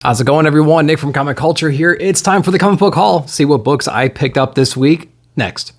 How's it going, everyone? Nick from Comic Culture here. It's time for the comic book haul. See what books I picked up this week next.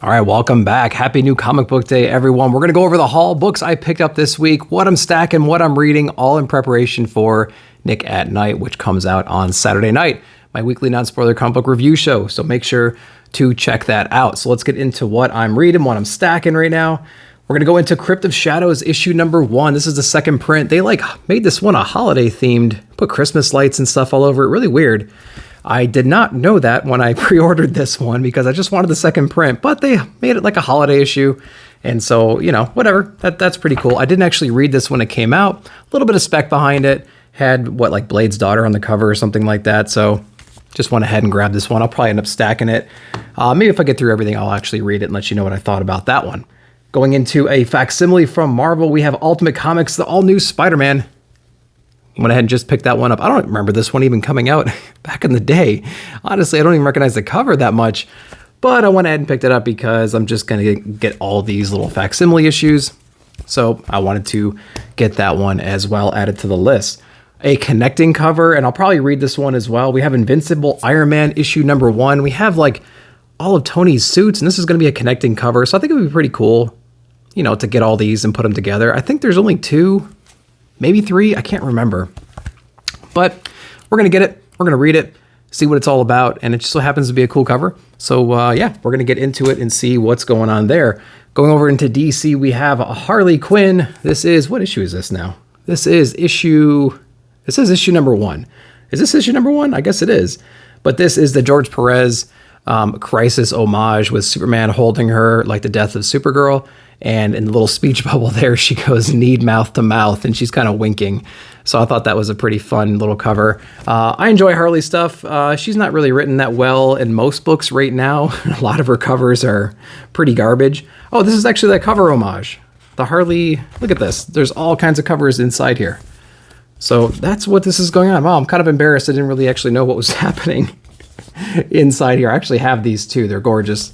All right, welcome back. Happy new comic book day, everyone. We're going to go over the haul, books I picked up this week, what I'm stacking, what I'm reading, all in preparation for Nick at Night, which comes out on Saturday night, my weekly non-spoiler comic book review show. So make sure to check that out. So let's get into what I'm reading, what I'm stacking right now. We're going to go into Crypt of Shadows issue number 1. This is the second print. They made this one a holiday themed, put Christmas lights and stuff all over it. Really weird. I did not know that when I pre-ordered this one because I just wanted the second print, but they made it like a holiday issue. And so, you know, whatever, that's pretty cool. I didn't actually read this when it came out. A little bit of spec behind it. Had Blade's daughter on the cover or something like that. So just went ahead and grabbed this one. I'll probably end up stacking it. Maybe if I get through everything, I'll actually read it and let you know what I thought about that one. Going into a facsimile from Marvel, we have Ultimate Comics, the all-new Spider-Man. Went ahead and just picked that one up. I don't remember this one even coming out back in the day. Honestly, I don't even recognize the cover that much. But I went ahead and picked it up because I'm just going to get all these little facsimile issues. So I wanted to get that one as well added to the list. A connecting cover, and I'll probably read this one as well. We have Invincible Iron Man issue number 1. We have all of Tony's suits, and this is going to be a connecting cover. So I think it would be pretty cool, you know, to get all these and put them together. I think there's only 2, maybe 3. I can't remember. But we're going to get it. We're going to read it, see what it's all about. And it just so happens to be a cool cover. So yeah, we're going to get into it and see what's going on there. Going over into DC, we have a Harley Quinn. This is, what issue is this now? This is issue... It says issue number 1. Is this issue number 1? I guess it is. But this is the George Perez crisis homage with Superman holding her like the death of Supergirl. And in the little speech bubble there, she goes, "Need mouth to mouth," and she's kind of winking. So I thought that was a pretty fun little cover. I enjoy Harley stuff. She's not really written that well in most books right now. A lot of her covers are pretty garbage. Oh, this is actually that cover homage. The Harley, look at this. There's all kinds of covers inside here. So that's what this is going on. Wow, I'm kind of embarrassed. I didn't really actually know what was happening inside here. I actually have these too. They're gorgeous.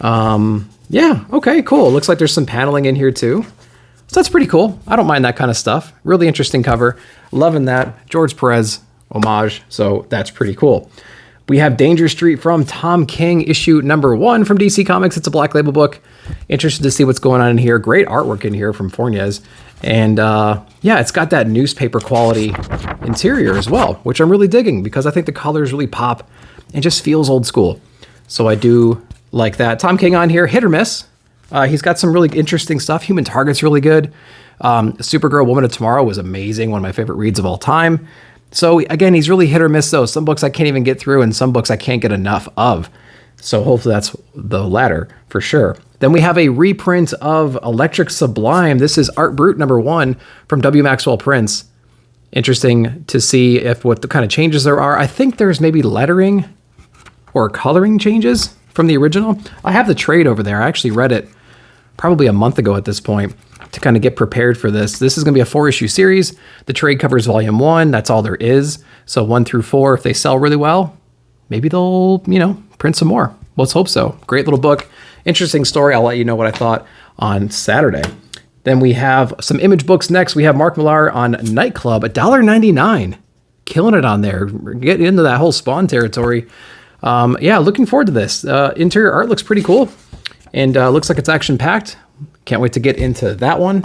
Yeah, okay, cool. Looks like there's some paneling in here too. So that's pretty cool. I don't mind that kind of stuff. Really interesting cover. Loving that. George Perez homage. So that's pretty cool. We have Danger Street from Tom King, issue number 1 from DC Comics. It's a Black Label book. Interested to see what's going on in here. Great artwork in here from Fornes. And yeah, it's got that newspaper quality interior as well, which I'm really digging because I think the colors really pop and just feels old school. So I do like that. Tom King on here, hit or miss. He's got some really interesting stuff. Human Target's really good. Supergirl Woman of Tomorrow was amazing. One of my favorite reads of all time. So again, he's really hit or miss though. Some books I can't even get through and some books I can't get enough of. So hopefully that's the latter for sure. Then we have a reprint of Electric Sublime. This is Art Brut number 1 from W. Maxwell Prince. Interesting to see what the kind of changes there are. I think there's maybe lettering or coloring changes from the original. I have the trade over there. I actually read it probably a month ago at this point to kind of get prepared for this. This is going to be a 4-issue series. The trade covers volume 1. That's all there is. So 1 through 4, if they sell really well, maybe they'll, print some more. Let's hope so. Great little book. Interesting story. I'll let you know what I thought on Saturday. Then we have some Image books next. We have Mark Millar on Nightclub, $1.99. Killing it on there. We're getting into that whole Spawn territory. Yeah, looking forward to this. Interior art looks pretty cool. And looks like it's action-packed. Can't wait to get into that one.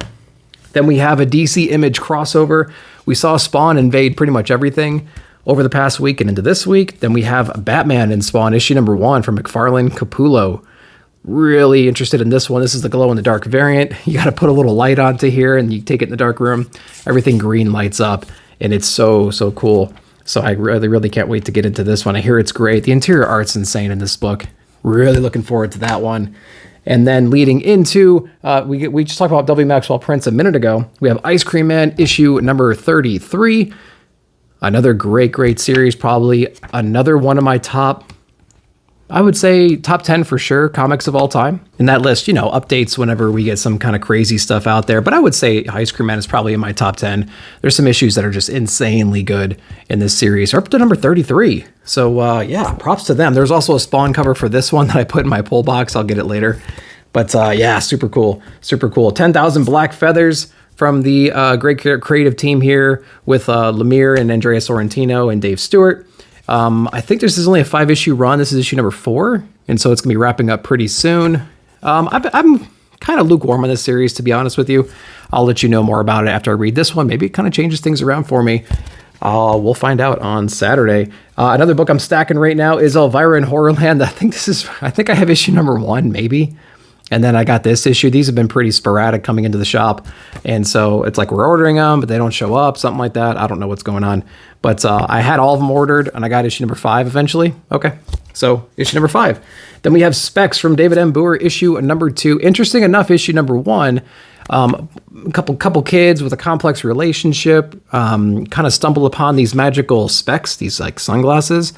Then we have a DC Image crossover. We saw Spawn invade pretty much everything over the past week and into this week. Then we have Batman in Spawn, issue number 1 from McFarlane Capullo. Really interested in this one. This is the glow-in-the-dark variant. You got to put a little light onto here, and you take it in the dark room. Everything green lights up, and it's so cool. So I really can't wait to get into this one. I hear it's great. The interior art's insane in this book. Really looking forward to that one. And then leading into, we just talked about W. Maxwell Prince a minute ago. We have Ice Cream Man, issue number 33. Another great series, probably another one of my top, I would say top 10 for sure, comics of all time. And that list, you know, updates whenever we get some kind of crazy stuff out there. But I would say Ice Cream Man is probably in my top 10. There's some issues that are just insanely good in this series. They're up to number 33. So yeah, props to them. There's also a Spawn cover for this one that I put in my pull box. I'll get it later. But yeah, super cool. Super cool. 10,000 Black Feathers from the great creative team here with Lemire and Andrea Sorrentino and Dave Stewart. I think this is only a 5-issue run. This is issue number 4, and so it's gonna be wrapping up pretty soon. I'm kind of lukewarm on this series, to be honest with you. I'll let you know more about it after I read this one. Maybe it kind of changes things around for me. We'll find out on Saturday. Another book I'm stacking right now is Elvira in Horrorland. I think I have issue number 1, maybe. And then I got this issue. These have been pretty sporadic coming into the shop. And so it's like we're ordering them, but they don't show up, something like that. I don't know what's going on. But I had all of them ordered, and I got issue number 5 eventually. Okay, so issue number 5. Then we have Specs from David M. Booher, issue number 2. Interesting enough, issue number 1, a couple kids with a complex relationship kind of stumble upon these magical specs, these like sunglasses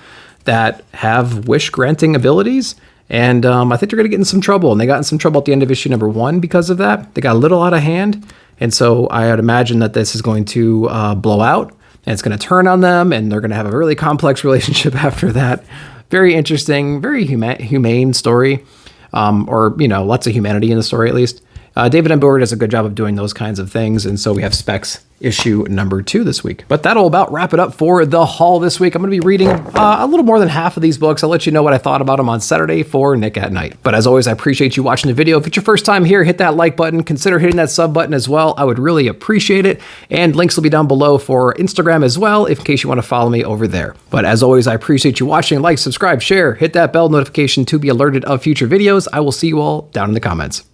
that have wish-granting abilities. And I think they're going to get in some trouble. And they got in some trouble at the end of issue number 1 because of that. They got a little out of hand. And so I would imagine that this is going to blow out. And it's going to turn on them. And they're going to have a really complex relationship after that. Very interesting, very humane story. Or, you know, lots of humanity in the story at least. David M. Booher does a good job of doing those kinds of things. And so we have Specs issue number 2 this week. But that'll about wrap it up for the haul this week. I'm going to be reading a little more than half of these books. I'll let you know what I thought about them on Saturday for Nick at Night. But as always, I appreciate you watching the video. If it's your first time here, hit that like button. Consider hitting that sub button as well. I would really appreciate it. And links will be down below for Instagram as well, in case you want to follow me over there. But as always, I appreciate you watching. Like, subscribe, share, hit that bell notification to be alerted of future videos. I will see you all down in the comments.